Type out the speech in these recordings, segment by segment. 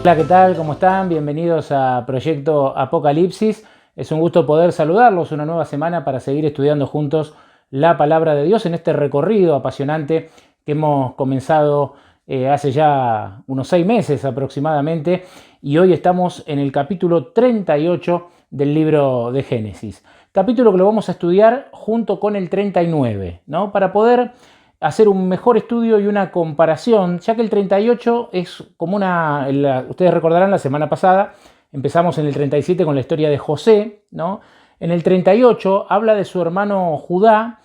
Hola, ¿qué tal? ¿Cómo están? Bienvenidos a Proyecto Apocalipsis. Es un gusto poder saludarlos una nueva semana para seguir estudiando juntos la palabra de Dios en este recorrido apasionante que hemos comenzado hace ya unos 6 meses aproximadamente, y hoy estamos en el capítulo 38 del libro de Génesis. Capítulo que lo vamos a estudiar junto con el 39, ¿no? Para poder hacer un mejor estudio y una comparación, ya que el 38 es como ustedes recordarán la semana pasada, empezamos en el 37 con la historia de José, ¿no? En el 38 habla de su hermano Judá,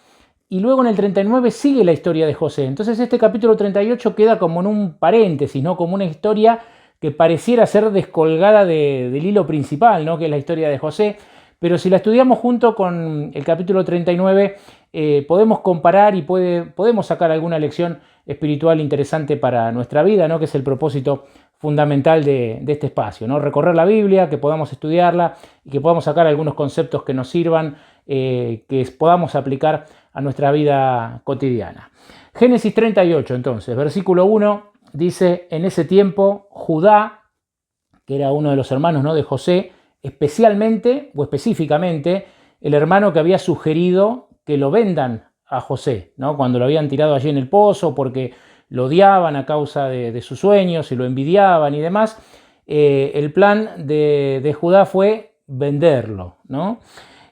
y luego en el 39 sigue la historia de José. Entonces este capítulo 38 queda como en un paréntesis, ¿no? Como una historia que pareciera ser descolgada del hilo principal, ¿no? Que es la historia de José. Pero si la estudiamos junto con el capítulo 39, podemos comparar y podemos sacar alguna lección espiritual interesante para nuestra vida, ¿no? Que es el propósito fundamental de este espacio, ¿no? Recorrer la Biblia, que podamos estudiarla y que podamos sacar algunos conceptos que nos sirvan, que podamos aplicar a nuestra vida cotidiana. Génesis 38, entonces, versículo 1, dice: en ese tiempo Judá, que era uno de los hermanos, ¿no?, de José, específicamente el hermano que había sugerido que lo vendan a José, ¿no? Cuando lo habían tirado allí en el pozo porque lo odiaban a causa de sus sueños y lo envidiaban y demás, el plan de Judá fue venderlo, ¿no?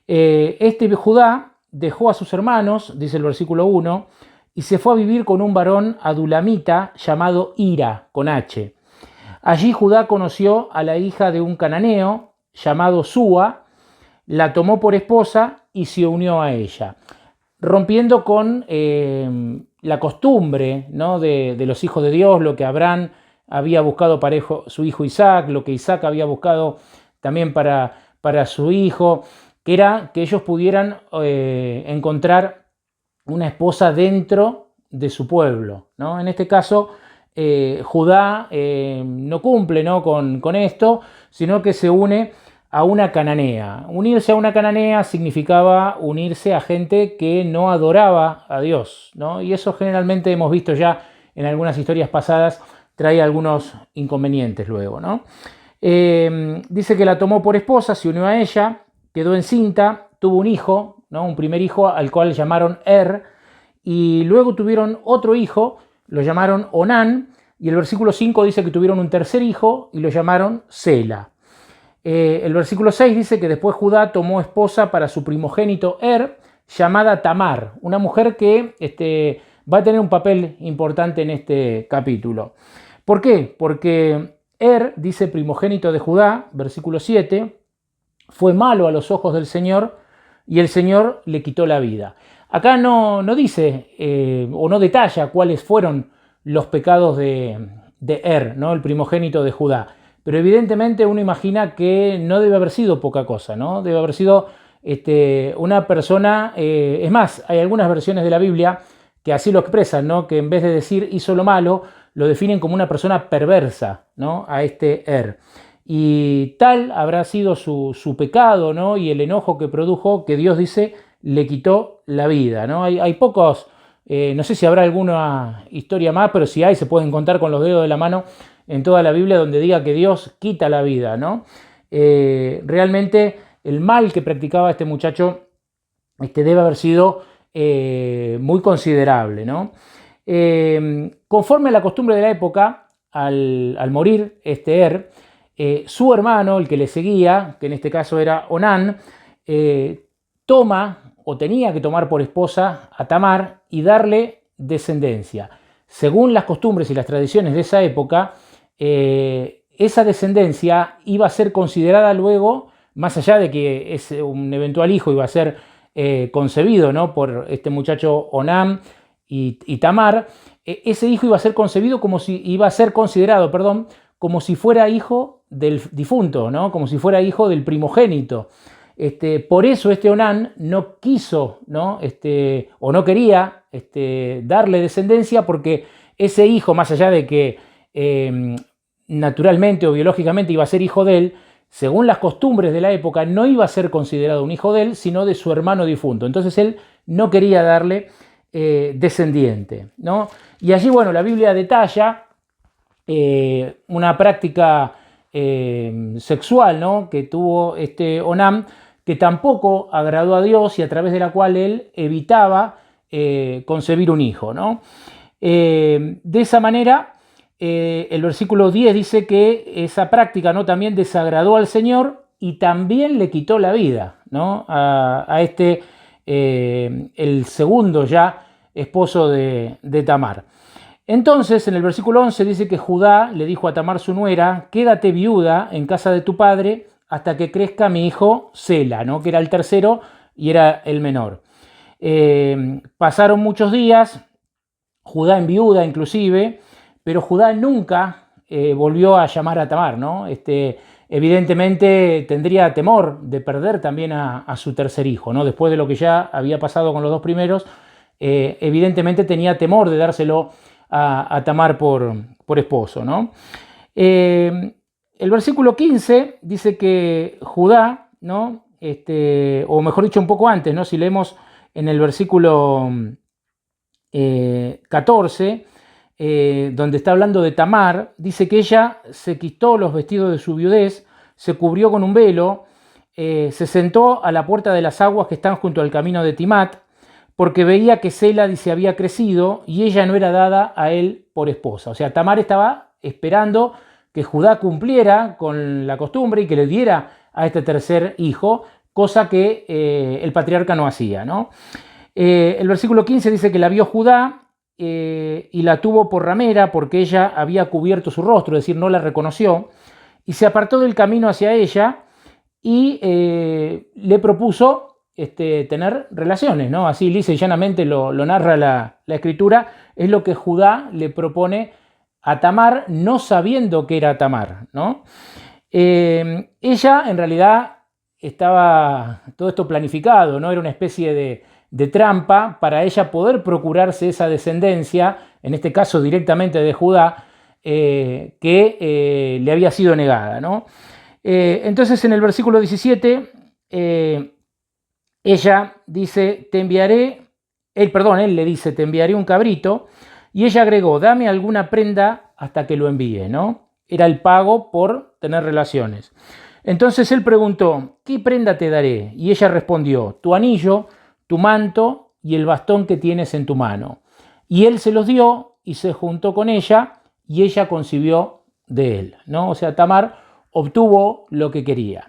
Este Judá dejó a sus hermanos, dice el versículo 1, y se fue a vivir con un varón adulamita llamado Hira, con H. Allí Judá conoció a la hija de un cananeo llamado Súa, la tomó por esposa y se unió a ella, rompiendo con la costumbre, ¿no?, de los hijos de Dios, lo que Abraham había buscado para su hijo Isaac, lo que Isaac había buscado también para su hijo, que era que ellos pudieran encontrar una esposa dentro de su pueblo, ¿no? En este caso, Judá no cumple, ¿no?, con esto, sino que se une a una cananea. Unirse a una cananea significaba unirse a gente que no adoraba a Dios, ¿no? Y eso generalmente hemos visto ya en algunas historias pasadas, trae algunos inconvenientes luego, ¿no? Dice que la tomó por esposa, se unió a ella, quedó encinta, tuvo un hijo, ¿no?, un primer hijo al cual llamaron y luego tuvieron otro hijo, lo llamaron Onán, y el versículo 5 dice que tuvieron un tercer hijo y lo llamaron Sela. El versículo 6 dice que después Judá tomó esposa para su primogénito llamada Tamar, una mujer que va a tener un papel importante en este capítulo. ¿Por qué? Porque dice primogénito de Judá, versículo 7, fue malo a los ojos del Señor y el Señor le quitó la vida. Acá no dice o no detalla cuáles fueron los pecados de ¿no?, el primogénito de Judá. Pero evidentemente uno imagina que no debe haber sido poca cosa, ¿no? Debe haber sido una persona, es más, hay algunas versiones de la Biblia que así lo expresan, ¿no?, que en vez de decir hizo lo malo, lo definen como una persona perversa, ¿no?, a y tal habrá sido su pecado, ¿no?, y el enojo que produjo, que Dios dice le quitó la vida, ¿no? Hay pocos, no sé si habrá alguna historia más, pero si hay, se pueden contar con los dedos de la mano en toda la Biblia donde diga que Dios quita la vida, ¿no? Realmente el mal que practicaba este muchacho debe haber sido muy considerable, ¿no? Conforme a la costumbre de la época, al morir su hermano, el que le seguía, que en este caso era Onán, toma o tenía que tomar por esposa a Tamar y darle descendencia. Según las costumbres y las tradiciones de esa época, esa descendencia iba a ser considerada luego, más allá de que un eventual hijo iba a ser concebido, ¿no?, por este muchacho Onán y Tamar, ese hijo iba a ser considerado como si fuera hijo del difunto, ¿no?, como si fuera hijo del primogénito. Por eso Onán no quiso, ¿no?, o no quería darle descendencia, porque ese hijo, más allá de que naturalmente o biológicamente iba a ser hijo de él, según las costumbres de la época no iba a ser considerado un hijo de él, sino de su hermano difunto. Entonces él no quería darle descendiente, ¿no? Y allí, bueno, la Biblia detalla una práctica sexual, ¿no?, que tuvo este Onam, que tampoco agradó a Dios y a través de la cual él evitaba concebir un hijo, ¿no? De esa manera, el versículo 10 dice que esa práctica, ¿no?, también desagradó al Señor y también le quitó la vida, ¿no?, a este, el segundo ya esposo de Tamar. Entonces, en el versículo 11 dice que Judá le dijo a Tamar su nuera: quédate viuda en casa de tu padre hasta que crezca mi hijo Sela, ¿no?, que era el tercero y era el menor. Pasaron muchos días, Judá enviuda inclusive, pero Judá nunca volvió a llamar a Tamar, ¿no? Evidentemente tendría temor de perder también a su tercer hijo, ¿no? Después de lo que ya había pasado con los dos primeros, evidentemente tenía temor de dárselo a Tamar por esposo, ¿no? El versículo 15 dice que Judá, ¿no?, o mejor dicho un poco antes, ¿no?, si leemos en el versículo 14, donde está hablando de Tamar, dice que ella se quitó los vestidos de su viudez, se cubrió con un velo, se sentó a la puerta de las aguas que están junto al camino de Timat, porque veía que Sela, dice, había crecido y ella no era dada a él por esposa. O sea, Tamar estaba esperando que Judá cumpliera con la costumbre y que le diera a este tercer hijo, cosa que el patriarca no hacía, ¿no? El versículo 15 dice que la vio Judá y la tuvo por ramera porque ella había cubierto su rostro, es decir, no la reconoció, y se apartó del camino hacia ella y le propuso tener relaciones, ¿no? Así lisa y llanamente lo narra la escritura. Es lo que Judá le propone a Tamar, no sabiendo que era Tamar, ¿no? Ella en realidad estaba todo esto planificado, ¿no? Era una especie de trampa para ella poder procurarse esa descendencia, en este caso directamente de Judá, que le había sido negada, ¿no? Entonces en el versículo 17, ella dice, él le dice, te enviaré un cabrito, y ella agregó, dame alguna prenda hasta que lo envíe, ¿no? Era el pago por tener relaciones. Entonces él preguntó, ¿qué prenda te daré? Y ella respondió, tu anillo, tu manto y el bastón que tienes en tu mano. Y él se los dio y se juntó con ella y ella concibió de él, ¿no? O sea, Tamar obtuvo lo que quería.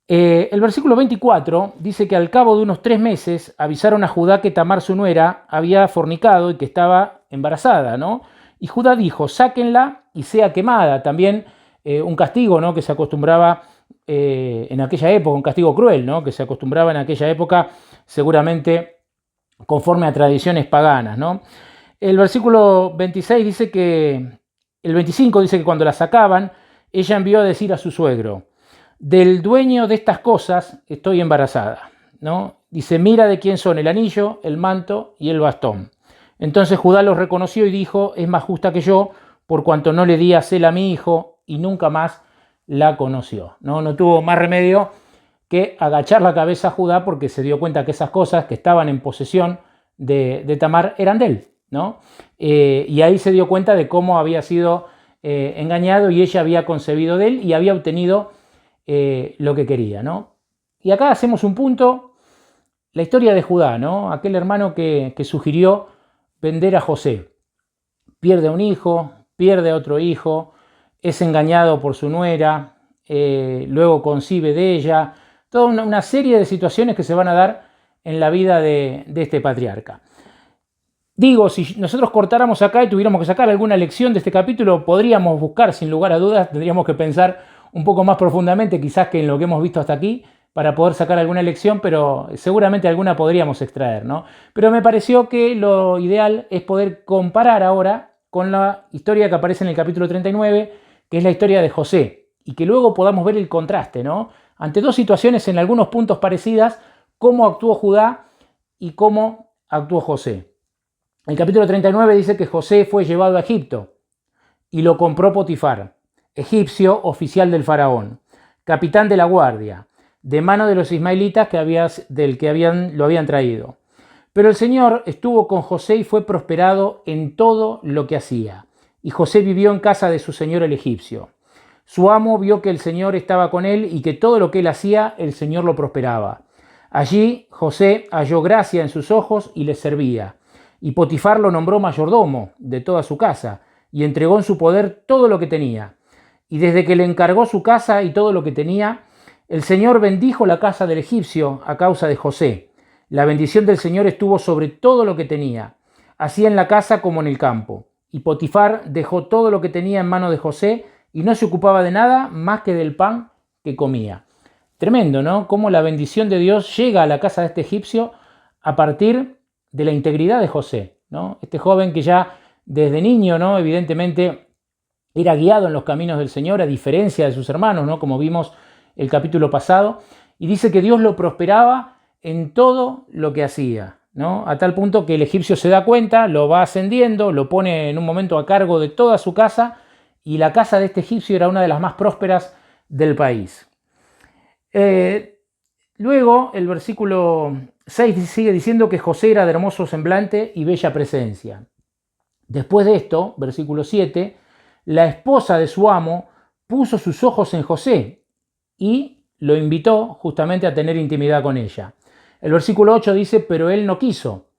El versículo 24 dice que al cabo de unos 3 meses avisaron a Judá que Tamar su nuera había fornicado y que estaba embarazada, ¿no? Y Judá dijo, sáquenla y sea quemada. También un castigo, ¿no?, que se acostumbraba en aquella época, un castigo cruel, ¿no?, que se acostumbraba en aquella época seguramente conforme a tradiciones paganas, ¿no? El versículo 26 dice que, el 25 dice que cuando la sacaban, ella envió a decir a su suegro, del dueño de estas cosas estoy embarazada, ¿no? Dice, mira de quién son el anillo, el manto y el bastón. Entonces Judá los reconoció y dijo, es más justa que yo, por cuanto no le di a Sela a mi hijo, y nunca más la conoció, ¿no? No tuvo más remedio que agachar la cabeza a Judá porque se dio cuenta que esas cosas que estaban en posesión de Tamar eran de él, ¿no? Y ahí se dio cuenta de cómo había sido engañado y ella había concebido de él y había obtenido lo que quería, ¿no? Y acá hacemos un punto, la historia de Judá, ¿no? Aquel hermano que sugirió vender a José. Pierde a un hijo, pierde a otro hijo, es engañado por su nuera, luego concibe de ella, toda una serie de situaciones que se van a dar en la vida de este patriarca. Digo, si nosotros cortáramos acá y tuviéramos que sacar alguna lección de este capítulo, podríamos buscar, sin lugar a dudas, tendríamos que pensar un poco más profundamente quizás que en lo que hemos visto hasta aquí para poder sacar alguna lección, pero seguramente alguna podríamos extraer, ¿no? Pero me pareció que lo ideal es poder comparar ahora con la historia que aparece en el capítulo 39, que es la historia de José, y que luego podamos ver el contraste, ¿no? Ante dos situaciones en algunos puntos parecidas, cómo actuó Judá y cómo actuó José. El capítulo 39 dice que José fue llevado a Egipto y lo compró Potifar, egipcio, oficial del faraón, capitán de la guardia, de mano de los ismaelitas lo habían traído. Pero el Señor estuvo con José y fue prosperado en todo lo que hacía. Y José vivió en casa de su señor el egipcio. Su amo vio que el Señor estaba con él y que todo lo que él hacía, el Señor lo prosperaba. Allí José halló gracia en sus ojos y le servía. Y Potifar lo nombró mayordomo de toda su casa y entregó en su poder todo lo que tenía. Y desde que le encargó su casa y todo lo que tenía, el Señor bendijo la casa del egipcio a causa de José. La bendición del Señor estuvo sobre todo lo que tenía, así en la casa como en el campo. Y Potifar dejó todo lo que tenía en manos de José y no se ocupaba de nada más que del pan que comía. Tremendo, ¿no? Cómo la bendición de Dios llega a la casa de este egipcio a partir de la integridad de José, ¿no? Este joven que ya desde niño, ¿no? Evidentemente era guiado en los caminos del Señor, a diferencia de sus hermanos, ¿no? Como vimos el capítulo pasado, y dice que Dios lo prosperaba en todo lo que hacía, ¿no? A tal punto que el egipcio se da cuenta, lo va ascendiendo, lo pone en un momento a cargo de toda su casa, y la casa de este egipcio era una de las más prósperas del país. Luego el versículo 6 sigue diciendo que José era de hermoso semblante y bella presencia. Después de esto, versículo 7, la esposa de su amo puso sus ojos en José y lo invitó justamente a tener intimidad con ella. El versículo 8 dice, pero él no quiso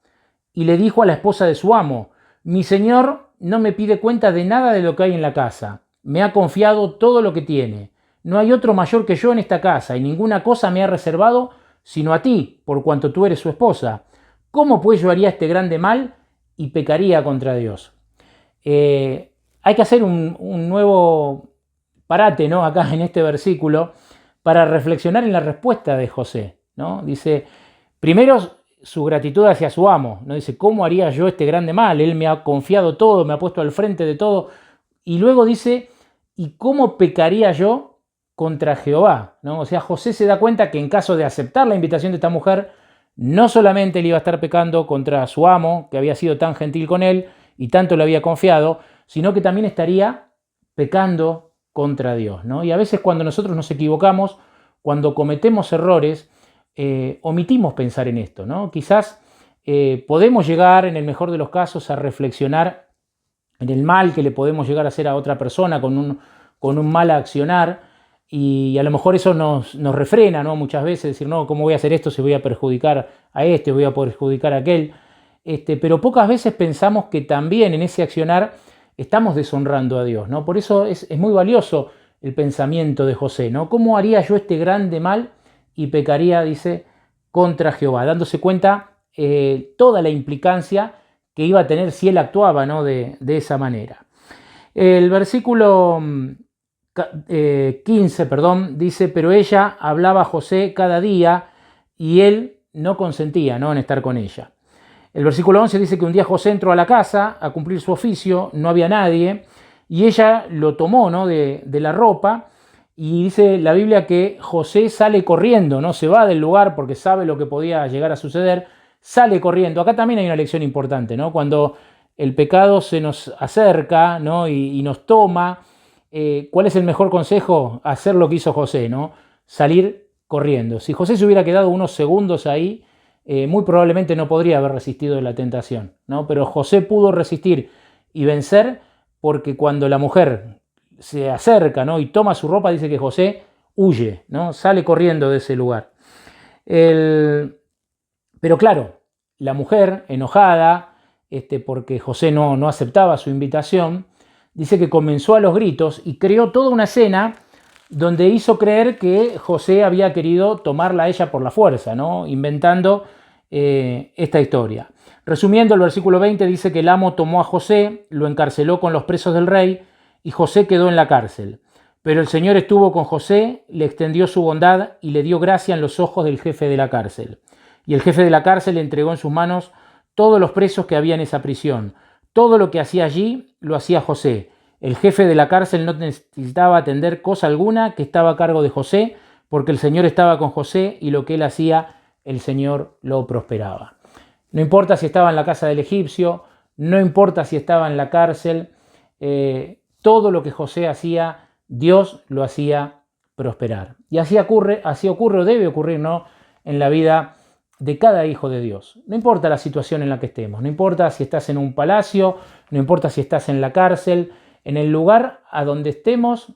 y le dijo a la esposa de su amo, mi señor no me pide cuenta de nada de lo que hay en la casa, me ha confiado todo lo que tiene. No hay otro mayor que yo en esta casa, y ninguna cosa me ha reservado sino a ti, por cuanto tú eres su esposa. ¿Cómo pues yo haría este grande mal y pecaría contra Dios? Hay que hacer un nuevo parate, ¿no? Acá en este versículo, para reflexionar en la respuesta de José, ¿no? Dice, primero su gratitud hacia su amo, ¿no? Dice, ¿cómo haría yo este grande mal? Él me ha confiado todo, me ha puesto al frente de todo. Y luego dice, ¿y cómo pecaría yo contra Jehová? ¿No? O sea, José se da cuenta que en caso de aceptar la invitación de esta mujer, no solamente él iba a estar pecando contra su amo, que había sido tan gentil con él y tanto le había confiado, sino que también estaría pecando contra Dios, ¿no? Y a veces cuando nosotros nos equivocamos, cuando cometemos errores, omitimos pensar en esto, ¿no? Quizás podemos llegar, en el mejor de los casos, a reflexionar en el mal que le podemos llegar a hacer a otra persona con un mal accionar, y a lo mejor eso nos refrena, ¿no? Muchas veces decir, no, ¿cómo voy a hacer esto si voy a perjudicar a este, voy a perjudicar a aquel? Pero pocas veces pensamos que también en ese accionar estamos deshonrando a Dios, ¿no? Por eso es muy valioso el pensamiento de José, ¿no? ¿Cómo haría yo este grande mal y pecaría, dice, contra Jehová? Dándose cuenta toda la implicancia que iba a tener si él actuaba, ¿no? de esa manera. El versículo 15, dice, pero ella hablaba a José cada día y él no consentía, ¿no? en estar con ella. El versículo 11 dice que un día José entró a la casa a cumplir su oficio, no había nadie, y ella lo tomó, ¿no? de la ropa, y dice la Biblia que José sale corriendo, no se va del lugar porque sabe lo que podía llegar a suceder, sale corriendo. Acá también hay una lección importante, ¿no? Cuando el pecado se nos acerca, ¿no? y nos toma, ¿cuál es el mejor consejo? Hacer lo que hizo José, ¿no? Salir corriendo. Si José se hubiera quedado unos segundos ahí, muy probablemente no podría haber resistido la tentación, ¿no? Pero José pudo resistir y vencer porque cuando la mujer se acerca, ¿no? y toma su ropa, dice que José huye, ¿no? Sale corriendo de ese lugar. Pero claro, la mujer, enojada, porque José no aceptaba su invitación, dice que comenzó a los gritos y creó toda una escena donde hizo creer que José había querido tomarla a ella por la fuerza, ¿no? inventando esta historia. Resumiendo, el versículo 20 dice que el amo tomó a José, lo encarceló con los presos del rey y José quedó en la cárcel. Pero el Señor estuvo con José, le extendió su bondad y le dio gracia en los ojos del jefe de la cárcel. Y el jefe de la cárcel le entregó en sus manos todos los presos que había en esa prisión. Todo lo que hacía allí lo hacía José. El jefe de la cárcel no necesitaba atender cosa alguna que estaba a cargo de José, porque el Señor estaba con José y lo que él hacía, el Señor lo prosperaba. No importa si estaba en la casa del egipcio, no importa si estaba en la cárcel, todo lo que José hacía, Dios lo hacía prosperar. Y así ocurre o debe ocurrir, ¿no? en la vida de cada hijo de Dios. No importa la situación en la que estemos, no importa si estás en un palacio, no importa si estás en la cárcel, en el lugar a donde estemos,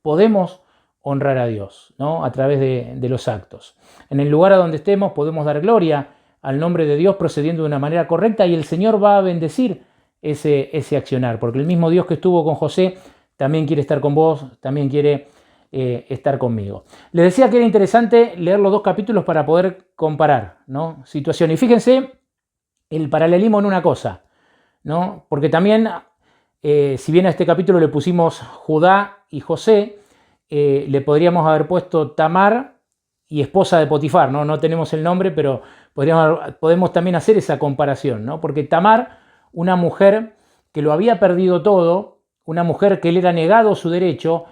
podemos honrar a Dios, ¿no? A través de los actos. En el lugar a donde estemos podemos dar gloria al nombre de Dios procediendo de una manera correcta y el Señor va a bendecir ese accionar, porque el mismo Dios que estuvo con José también quiere estar con vos, también quiere estar conmigo. Les decía que era interesante leer los 2 capítulos para poder comparar, ¿no? Situación. Y fíjense el paralelismo en una cosa, ¿no? Porque también, si bien a este capítulo le pusimos Judá y José, le podríamos haber puesto Tamar y esposa de Potifar, ¿no? No tenemos el nombre, pero podemos también hacer esa comparación, ¿no? Porque Tamar, una mujer que lo había perdido todo, una mujer que le era negado su derecho,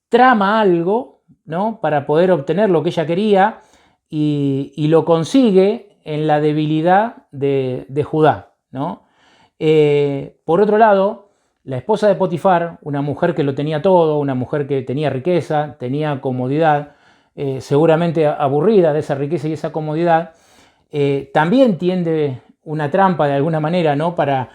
trama algo, ¿no? Para poder obtener lo que ella quería y lo consigue en la debilidad de Judá, ¿no? Por otro lado, la esposa de Potifar, una mujer que lo tenía todo, una mujer que tenía riqueza, tenía comodidad, seguramente aburrida de esa riqueza y esa comodidad, también tiende una trampa de alguna manera, ¿no? Para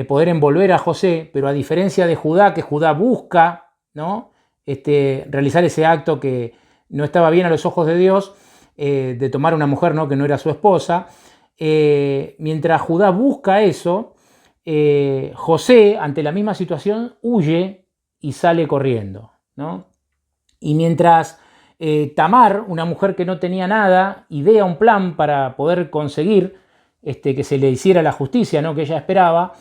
poder envolver a José, pero a diferencia de Judá, que Judá busca, ¿no? Realizar ese acto que no estaba bien a los ojos de Dios, de tomar una mujer, ¿no? Que no era su esposa. Mientras Judá busca eso, José, ante la misma situación, huye y sale corriendo, ¿no? Y mientras Tamar, una mujer que no tenía nada, idea un plan para poder conseguir que se le hiciera la justicia, ¿no? Que ella esperaba,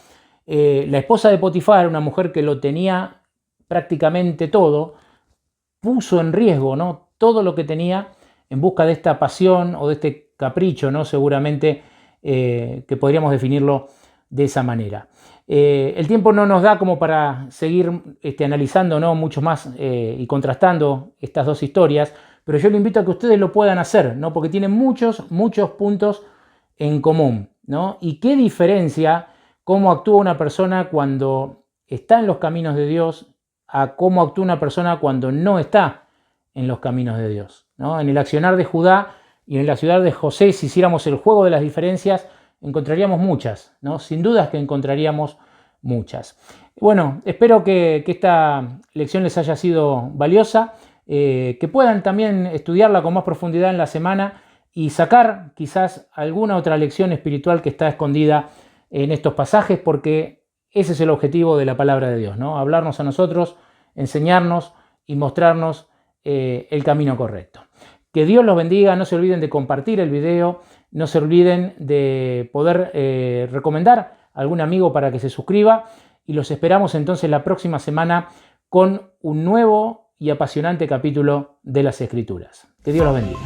la esposa de Potifar, una mujer que lo tenía prácticamente todo, puso en riesgo, ¿no? Todo lo que tenía en busca de esta pasión o de este capricho, ¿no? Seguramente que podríamos definirlo de esa manera. El tiempo no nos da como para seguir analizando, ¿no? Mucho más y contrastando estas 2 historias, pero yo le invito a que ustedes lo puedan hacer, ¿no? Porque tienen muchos puntos en común, ¿no? Y qué diferencia cómo actúa una persona cuando está en los caminos de Dios a cómo actúa una persona cuando no está en los caminos de Dios, ¿no? En el accionar de Judá y en el accionar de José, si hiciéramos el juego de las diferencias, encontraríamos muchas, ¿no? Sin dudas que encontraríamos muchas. Bueno, espero que esta lección les haya sido valiosa, que puedan también estudiarla con más profundidad en la semana y sacar quizás alguna otra lección espiritual que está escondida en estos pasajes, porque ese es el objetivo de la palabra de Dios, ¿no? Hablarnos a nosotros, enseñarnos y mostrarnos el camino correcto. Que Dios los bendiga, no se olviden de compartir el video, no se olviden de poder recomendar a algún amigo para que se suscriba y los esperamos entonces la próxima semana con un nuevo y apasionante capítulo de las Escrituras. Que Dios los bendiga.